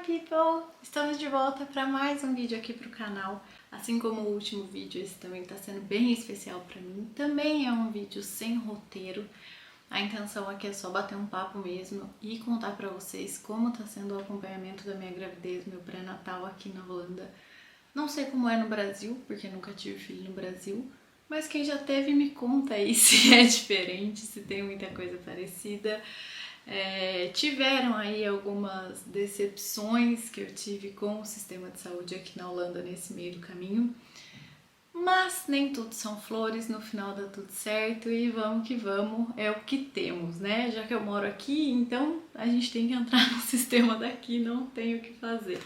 people! Estamos de volta para mais um vídeo aqui pro canal. Assim como o último vídeo, esse também está sendo bem especial para mim. Também é um vídeo sem roteiro. A intenção aqui é só bater um papo mesmo e contar para vocês como está sendo o acompanhamento da minha gravidez, meu pré-natal aqui na Holanda. Não sei como é no Brasil, porque nunca tive filho no Brasil, mas quem já teve me conta aí se é diferente, se tem muita coisa parecida. Tiveram aí algumas decepções que eu tive com o sistema de saúde aqui na Holanda nesse meio do caminho, mas nem tudo são flores, no final dá tudo certo e vamos que vamos, é o que temos, né? Já que eu moro aqui, então a gente tem que entrar no sistema daqui, não tem o que fazer.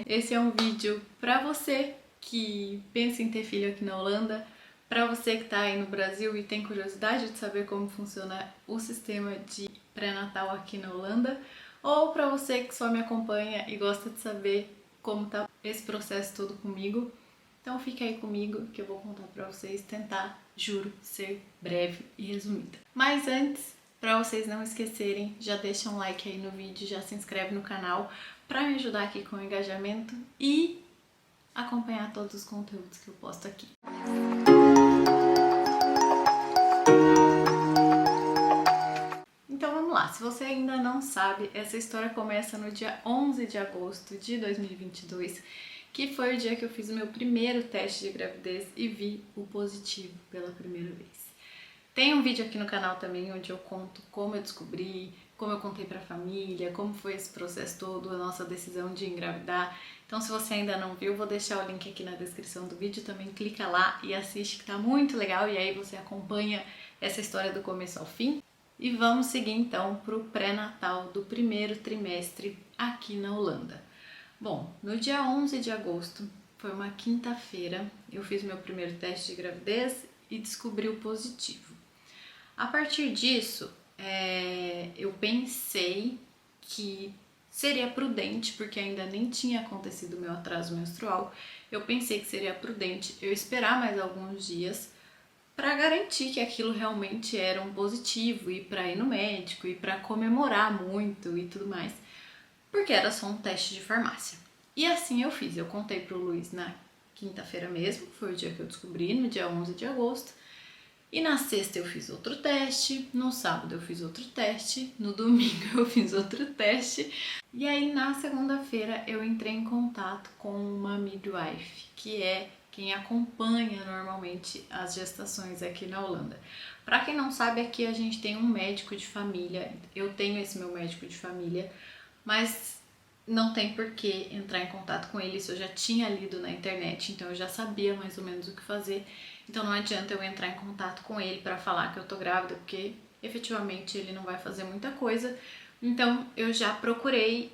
Esse é um vídeo para você que pensa em ter filho aqui na Holanda, para você que está aí no Brasil e tem curiosidade de saber como funciona o sistema de pré-natal aqui na Holanda, ou para você que só me acompanha e gosta de saber como tá esse processo todo comigo. Então fica aí comigo que eu vou contar para vocês, tentar, juro, ser breve e resumida. Mas antes, para vocês não esquecerem, já deixa um like aí no vídeo, já se inscreve no canal para me ajudar aqui com o engajamento e acompanhar todos os conteúdos que eu posto aqui. Então vamos lá, se você ainda não sabe, essa história começa no dia 11 de agosto de 2022, que foi o dia que eu fiz o meu primeiro teste de gravidez e vi o positivo pela primeira vez. Tem um vídeo aqui no canal também onde eu conto como eu descobri, como eu contei pra família, como foi esse processo todo, a nossa decisão de engravidar. Então se você ainda não viu, vou deixar o link aqui na descrição do vídeo, também clica lá e assiste que tá muito legal e aí você acompanha essa história do começo ao fim. E vamos seguir então pro pré-natal do primeiro trimestre aqui na Holanda. Bom, no dia 11 de agosto, foi uma quinta-feira, eu fiz meu primeiro teste de gravidez e descobri o positivo. A partir disso, eu pensei que seria prudente, porque ainda nem tinha acontecido o meu atraso menstrual, eu pensei que seria prudente eu esperar mais alguns dias para garantir que aquilo realmente era um positivo e para ir no médico e para comemorar muito e tudo mais, porque era só um teste de farmácia. E assim eu fiz, eu contei pro Luiz na quinta-feira mesmo, foi o dia que eu descobri, no dia 11 de agosto, e na sexta eu fiz outro teste, no sábado eu fiz outro teste, no domingo eu fiz outro teste, e aí na segunda-feira eu entrei em contato com uma midwife, que é quem acompanha normalmente as gestações aqui na Holanda. Para quem não sabe, aqui a gente tem um médico de família, eu tenho esse meu médico de família, mas não tem por que entrar em contato com ele, isso eu já tinha lido na internet, então eu já sabia mais ou menos o que fazer, então não adianta eu entrar em contato com ele para falar que eu tô grávida, porque efetivamente ele não vai fazer muita coisa. Então eu já procurei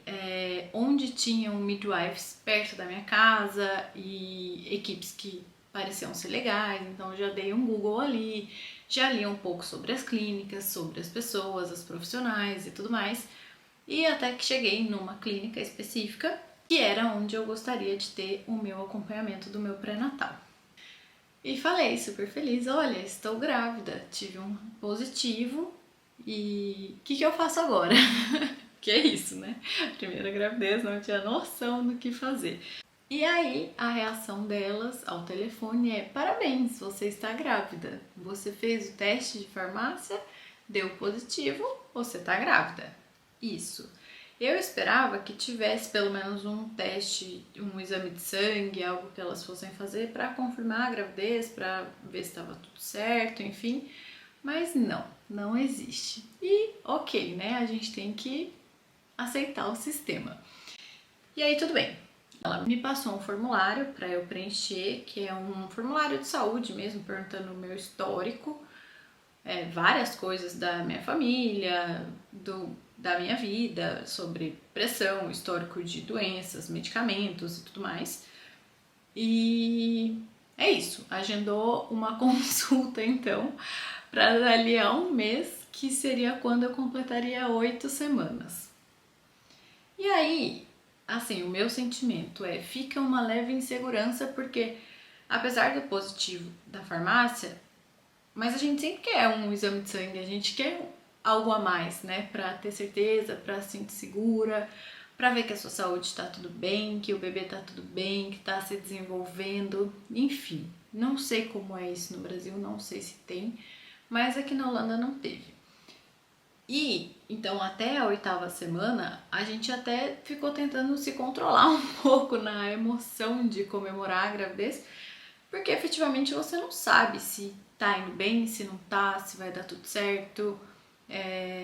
onde tinham midwives perto da minha casa e equipes que pareciam ser legais, então eu já dei um Google ali, já li um pouco sobre as clínicas, sobre as pessoas, as profissionais e tudo mais, e até que cheguei numa clínica específica que era onde eu gostaria de ter o meu acompanhamento do meu pré-natal. E falei super feliz, olha, estou grávida, tive um positivo e o que eu faço agora? Que é isso, né? Primeira gravidez, não tinha noção do que fazer. E aí a reação delas ao telefone é: parabéns, você está grávida. Você fez o teste de farmácia, deu positivo, você está grávida. Isso. Eu esperava que tivesse pelo menos um teste, um exame de sangue, algo que elas fossem fazer para confirmar a gravidez, para ver se estava tudo certo, enfim. Mas não existe. E ok, né? A gente tem que aceitar o sistema. E aí tudo bem. Ela me passou um formulário para eu preencher, que é um formulário de saúde mesmo, perguntando o meu histórico, várias coisas da minha família, da minha vida, sobre pressão, histórico de doenças, medicamentos e tudo mais. E é isso, agendou uma consulta então para dali a um mês, que seria quando eu completaria 8 semanas. E aí, assim, o meu sentimento fica uma leve insegurança, porque apesar do positivo da farmácia, mas a gente sempre quer um exame de sangue, a gente quer algo a mais, né, pra ter certeza, pra se sentir segura, para ver que a sua saúde está tudo bem, que o bebê está tudo bem, que está se desenvolvendo, enfim. Não sei como é isso no Brasil, não sei se tem, mas aqui na Holanda não teve. E então até a 8ª semana a gente até ficou tentando se controlar um pouco na emoção de comemorar a gravidez, porque efetivamente você não sabe se tá indo bem, se não tá, se vai dar tudo certo.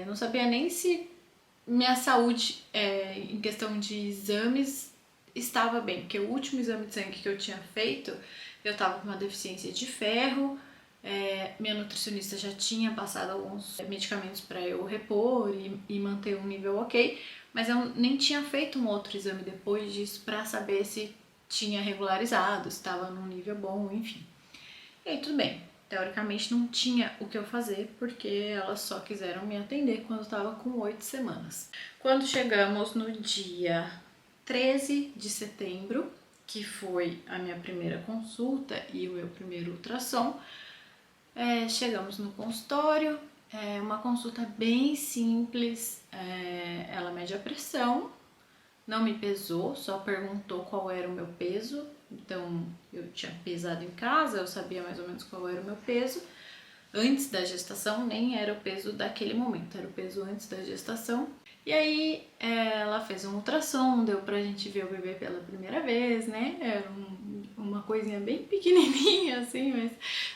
Não sabia nem se minha saúde em questão de exames estava bem, porque o último exame de sangue que eu tinha feito, eu estava com uma deficiência de ferro. Minha nutricionista já tinha passado alguns medicamentos para eu repor e manter um nível ok, mas eu nem tinha feito um outro exame depois disso para saber se tinha regularizado, se estava num nível bom, enfim. E aí tudo bem, teoricamente não tinha o que eu fazer porque elas só quiseram me atender quando eu estava com 8 semanas. Quando chegamos no dia 13 de setembro, que foi a minha primeira consulta e o meu primeiro ultrassom, chegamos no consultório, uma consulta bem simples, ela mede a pressão, não me pesou, só perguntou qual era o meu peso, então eu tinha pesado em casa, eu sabia mais ou menos qual era o meu peso. Antes da gestação, nem era o peso daquele momento, era o peso antes da gestação. E aí ela fez um ultrassom, deu pra gente ver o bebê pela primeira vez, né? Era uma coisinha bem pequenininha assim, mas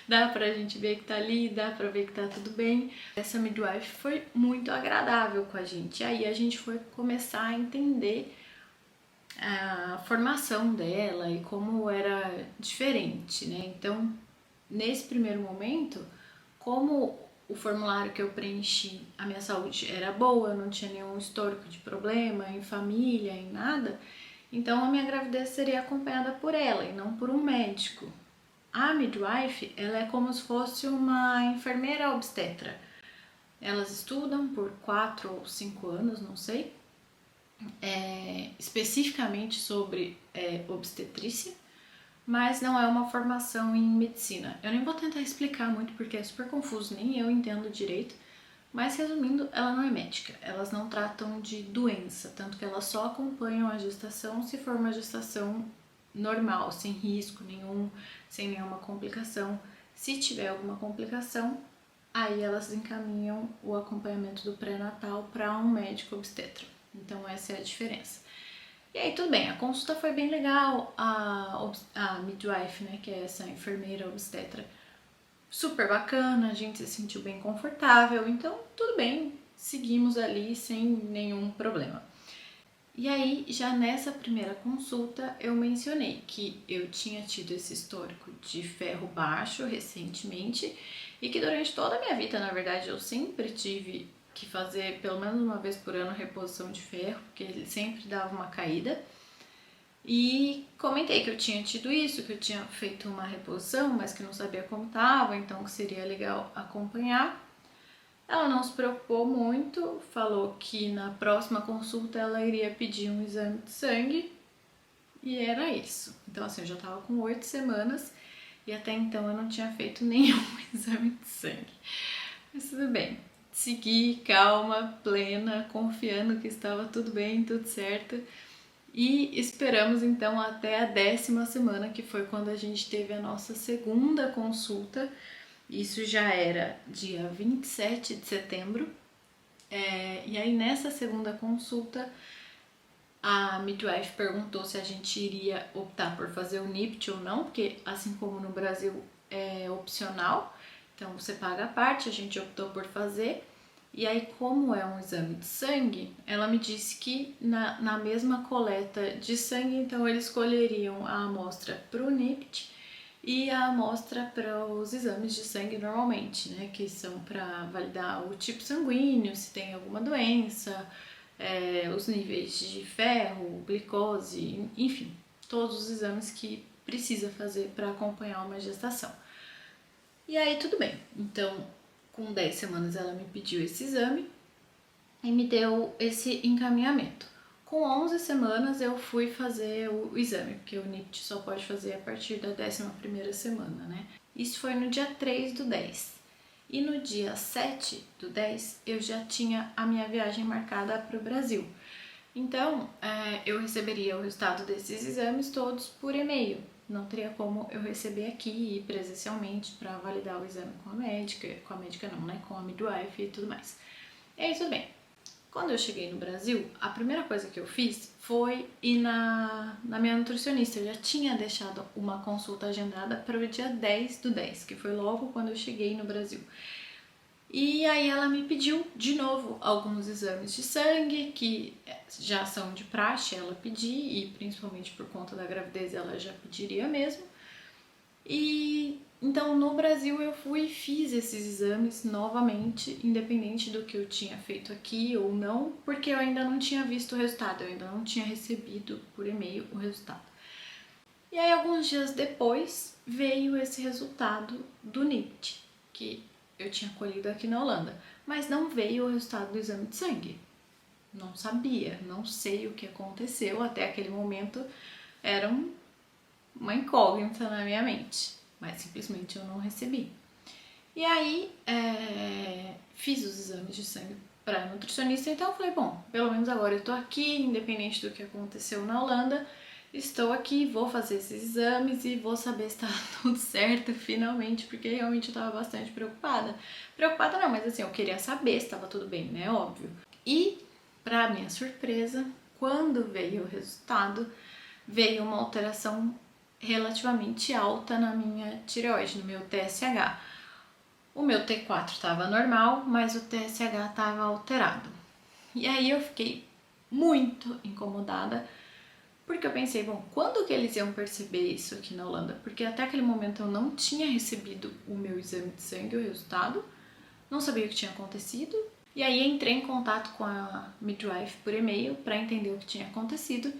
dá pra gente ver que tá ali, dá pra ver que tá tudo bem. Essa midwife foi muito agradável com a gente. Aí a gente foi começar a entender a formação dela e como era diferente, né? Então, nesse primeiro momento, como o formulário que eu preenchi, a minha saúde era boa, eu não tinha nenhum histórico de problema em família, em nada, então a minha gravidez seria acompanhada por ela e não por um médico. A midwife, ela é como se fosse uma enfermeira obstetra. Elas estudam por 4 ou 5 anos, não sei, especificamente sobre obstetrícia, mas não é uma formação em medicina. Eu nem vou tentar explicar muito porque é super confuso, nem eu entendo direito, mas resumindo, ela não é médica, elas não tratam de doença, tanto que elas só acompanham a gestação se for uma gestação normal, sem risco nenhum, sem nenhuma complicação. Se tiver alguma complicação, aí elas encaminham o acompanhamento do pré-natal para um médico obstetra. Então essa é a diferença. E aí tudo bem, a consulta foi bem legal, a midwife, né, que é essa enfermeira obstetra, super bacana, a gente se sentiu bem confortável, então tudo bem, seguimos ali sem nenhum problema. E aí, já nessa primeira consulta, eu mencionei que eu tinha tido esse histórico de ferro baixo recentemente e que durante toda a minha vida, na verdade, eu sempre tive que fazer pelo menos uma vez por ano reposição de ferro, porque ele sempre dava uma caída. E comentei que eu tinha tido isso, que eu tinha feito uma reposição, mas que não sabia como estava, então que seria legal acompanhar. Ela não se preocupou muito, falou que na próxima consulta ela iria pedir um exame de sangue e era isso. Então assim, eu já estava com 8 semanas e até então eu não tinha feito nenhum exame de sangue. Mas tudo bem, segui calma, plena, confiando que estava tudo bem, tudo certo. E esperamos então até a 10ª semana, que foi quando a gente teve a nossa segunda consulta. Isso já era dia 27 de setembro. E aí nessa segunda consulta, a midwife perguntou se a gente iria optar por fazer o NIPT ou não, porque assim como no Brasil é opcional, então você paga a parte, a gente optou por fazer. E aí, como é um exame de sangue, ela me disse que na mesma coleta de sangue, então eles escolheriam a amostra para o NIPT e a amostra para os exames de sangue normalmente, né? Que são para validar o tipo sanguíneo, se tem alguma doença, os níveis de ferro, glicose, enfim, todos os exames que precisa fazer para acompanhar uma gestação. E aí tudo bem, então com 10 semanas ela me pediu esse exame e me deu esse encaminhamento. Com 11 semanas eu fui fazer o exame, porque o NIPT só pode fazer a partir da 11ª semana, né? Isso foi no dia 3 do 10. E no dia 7 do 10 eu já tinha a minha viagem marcada para o Brasil. Então, eu receberia o resultado desses exames todos por e-mail. Não teria como eu receber aqui e ir presencialmente para validar o exame com a médica não, né? Com a midwife e tudo mais. E aí, tudo bem. Quando eu cheguei no Brasil, a primeira coisa que eu fiz foi ir na minha nutricionista. Eu já tinha deixado uma consulta agendada para o dia 10/10, que foi logo quando eu cheguei no Brasil. E aí ela me pediu de novo alguns exames de sangue, que já são de praxe ela pedir, e principalmente por conta da gravidez ela já pediria mesmo. E então no Brasil eu fui e fiz esses exames novamente, independente do que eu tinha feito aqui ou não, porque eu ainda não tinha visto o resultado, eu ainda não tinha recebido por e-mail o resultado. E aí alguns dias depois veio esse resultado do NIPT, que eu tinha colhido aqui na Holanda, mas não veio o resultado do exame de sangue. Não sabia, não sei o que aconteceu, até aquele momento era uma incógnita na minha mente, mas simplesmente eu não recebi. E aí fiz os exames de sangue para nutricionista, então eu falei, bom, pelo menos agora eu tô aqui, independente do que aconteceu na Holanda, estou aqui, vou fazer esses exames e vou saber se tá tudo certo finalmente, porque realmente eu tava bastante preocupada. Preocupada não, mas assim, eu queria saber se tava tudo bem, né? Óbvio. E, pra minha surpresa, quando veio o resultado, veio uma alteração relativamente alta na minha tireoide, no meu TSH. O meu T4 estava normal, mas o TSH estava alterado. E aí eu fiquei muito incomodada, porque eu pensei, bom, quando que eles iam perceber isso aqui na Holanda? Porque até aquele momento eu não tinha recebido o meu exame de sangue, o resultado, não sabia o que tinha acontecido. E aí entrei em contato com a midwife por e-mail para entender o que tinha acontecido.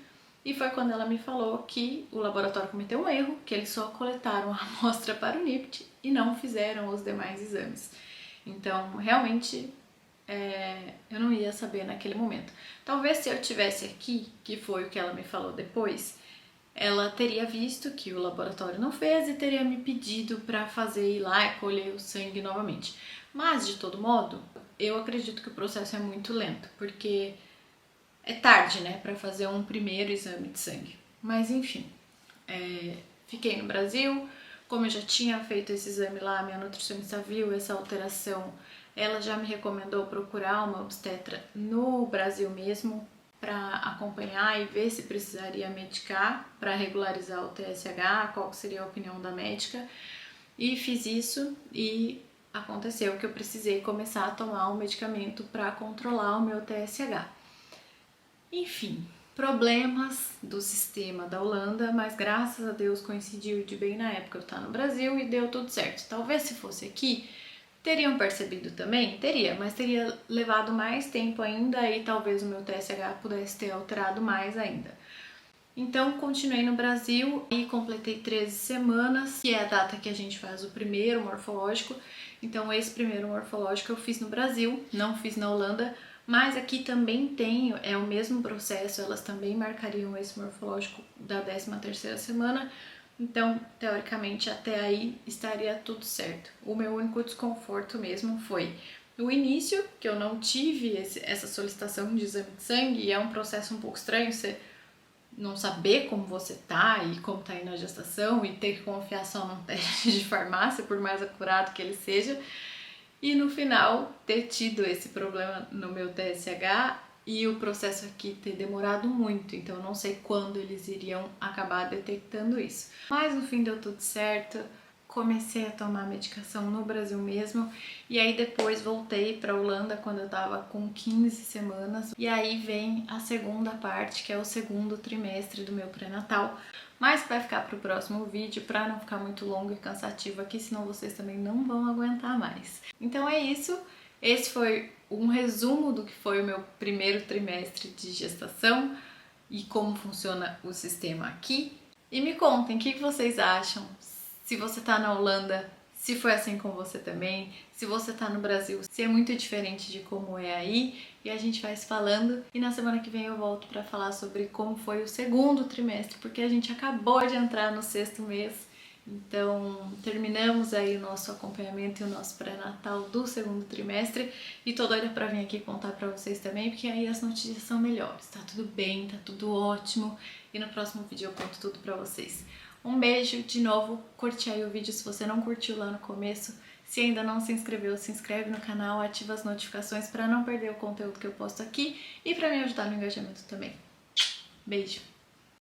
E foi quando ela me falou que o laboratório cometeu um erro, que eles só coletaram a amostra para o NIPT e não fizeram os demais exames. Então, realmente, eu não ia saber naquele momento. Talvez se eu tivesse aqui, que foi o que ela me falou depois, ela teria visto que o laboratório não fez e teria me pedido para fazer ir lá e colher o sangue novamente. Mas, de todo modo, eu acredito que o processo é muito lento, porque é tarde, né, para fazer um primeiro exame de sangue. Mas, enfim, fiquei no Brasil. Como eu já tinha feito esse exame lá, minha nutricionista viu essa alteração, ela já me recomendou procurar uma obstetra no Brasil mesmo para acompanhar e ver se precisaria medicar para regularizar o TSH, qual seria a opinião da médica. E fiz isso e aconteceu que eu precisei começar a tomar um medicamento para controlar o meu TSH. Enfim, problemas do sistema da Holanda, mas graças a Deus coincidiu de bem na época eu estar no Brasil e deu tudo certo. Talvez se fosse aqui, teriam percebido também? Teria, mas teria levado mais tempo ainda e talvez o meu TSH pudesse ter alterado mais ainda. Então, continuei no Brasil e completei 13 semanas, que é a data que a gente faz o primeiro morfológico. Então, esse primeiro morfológico eu fiz no Brasil, não fiz na Holanda, mas aqui também tem, é o mesmo processo, elas também marcariam esse morfológico da 13ª semana. Então, teoricamente, até aí estaria tudo certo. O meu único desconforto mesmo foi no início, que eu não tive essa solicitação de exame de sangue, e é um processo um pouco estranho, você não saber como você tá e como tá aí na gestação e ter que confiar só num teste de farmácia, por mais acurado que ele seja. E no final ter tido esse problema no meu TSH e o processo aqui ter demorado muito, então eu não sei quando eles iriam acabar detectando isso. Mas no fim deu tudo certo, comecei a tomar medicação no Brasil mesmo e aí depois voltei para Holanda quando eu tava com 15 semanas e aí vem a segunda parte, que é o segundo trimestre do meu pré-natal. Mas vai ficar para o próximo vídeo, para não ficar muito longo e cansativo aqui, senão vocês também não vão aguentar mais. Então é isso, esse foi um resumo do que foi o meu primeiro trimestre de gestação e como funciona o sistema aqui. E me contem o que vocês acham, se você tá na Holanda, se foi assim com você também, se você tá no Brasil, se é muito diferente de como é aí, e a gente vai se falando. E na semana que vem eu volto para falar sobre como foi o segundo trimestre, porque a gente acabou de entrar no 6º mês Então, terminamos aí o nosso acompanhamento e o nosso pré-natal do segundo trimestre e tô doida pra vir aqui contar pra vocês também, porque aí as notícias são melhores. Tá tudo bem, tá tudo ótimo e no próximo vídeo eu conto tudo pra vocês. Um beijo, de novo, curte aí o vídeo se você não curtiu lá no começo. Se ainda não se inscreveu, se inscreve no canal, ativa as notificações pra não perder o conteúdo que eu posto aqui e pra me ajudar no engajamento também. Beijo!